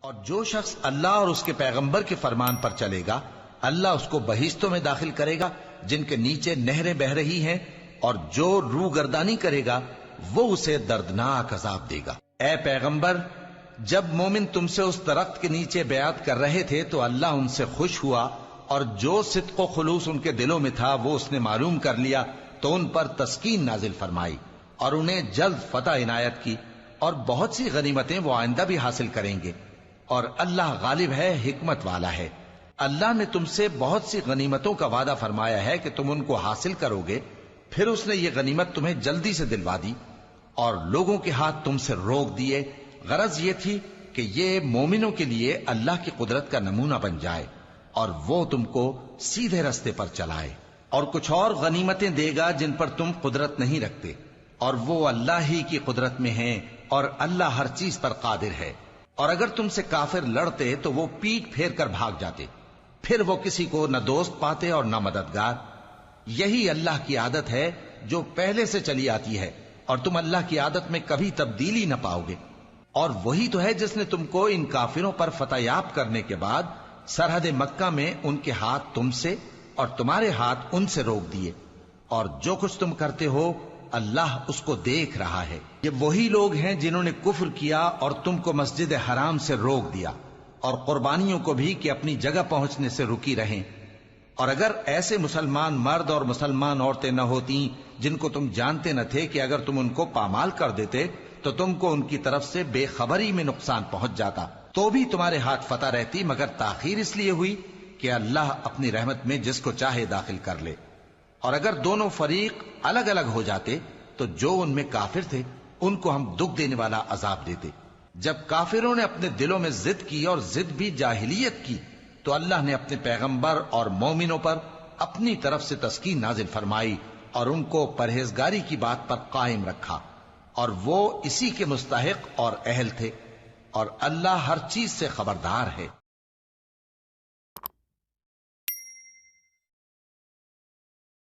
اور جو شخص اللہ اور اس کے پیغمبر کے فرمان پر چلے گا اللہ اس کو بہشتوں میں داخل کرے گا جن کے نیچے نہریں بہ رہی ہیں، اور جو روگردانی کرے گا وہ اسے دردناک عذاب دے گا۔ اے پیغمبر، جب مومن تم سے اس درخت کے نیچے بیعت کر رہے تھے تو اللہ ان سے خوش ہوا، اور جو صدق و خلوص ان کے دلوں میں تھا وہ اس نے معلوم کر لیا تو ان پر تسکین نازل فرمائی اور انہیں جلد فتح عنایت کی، اور بہت سی غنیمتیں وہ آئندہ بھی حاصل کریں گے، اور اللہ غالب ہے، حکمت والا ہے۔ اللہ نے تم سے بہت سی غنیمتوں کا وعدہ فرمایا ہے کہ تم ان کو حاصل کرو گے، پھر اس نے یہ غنیمت تمہیں جلدی سے دلوا دی اور لوگوں کے ہاتھ تم سے روک دیے۔ غرض یہ تھی کہ یہ مومنوں کے لیے اللہ کی قدرت کا نمونہ بن جائے اور وہ تم کو سیدھے رستے پر چلائے، اور کچھ اور غنیمتیں دے گا جن پر تم قدرت نہیں رکھتے، اور وہ اللہ ہی کی قدرت میں ہیں، اور اللہ ہر چیز پر قادر ہے۔ اور اگر تم سے کافر لڑتے تو وہ پیٹ پھیر کر بھاگ جاتے، پھر وہ کسی کو نہ دوست پاتے اور نہ مددگار۔ یہی اللہ کی عادت ہے جو پہلے سے چلی آتی ہے، اور تم اللہ کی عادت میں کبھی تبدیلی نہ پاؤ گے۔ اور وہی تو ہے جس نے تم کو ان کافروں پر فتح یاب کرنے کے بعد سرحد مکہ میں ان کے ہاتھ تم سے اور تمہارے ہاتھ ان سے روک دیے، اور جو کچھ تم کرتے ہو اللہ اس کو دیکھ رہا ہے۔ یہ وہی لوگ ہیں جنہوں نے کفر کیا اور تم کو مسجد حرام سے روک دیا، اور قربانیوں کو بھی کہ اپنی جگہ پہنچنے سے رکی رہیں۔ اور اگر ایسے مسلمان مرد اور مسلمان عورتیں نہ ہوتی جن کو تم جانتے نہ تھے کہ اگر تم ان کو پامال کر دیتے تو تم کو ان کی طرف سے بے خبری میں نقصان پہنچ جاتا، تو بھی تمہارے ہاتھ فتح رہتی، مگر تاخیر اس لیے ہوئی کہ اللہ اپنی رحمت میں جس کو چاہے داخل کر لے۔ اور اگر دونوں فریق الگ الگ ہو جاتے تو جو ان میں کافر تھے ان کو ہم دکھ دینے والا عذاب دیتے۔ جب کافروں نے اپنے دلوں میں ضد کی، اور ضد بھی جاہلیت کی، تو اللہ نے اپنے پیغمبر اور مومنوں پر اپنی طرف سے تسکین نازل فرمائی اور ان کو پرہیزگاری کی بات پر قائم رکھا، اور وہ اسی کے مستحق اور اہل تھے، اور اللہ ہر چیز سے خبردار ہے۔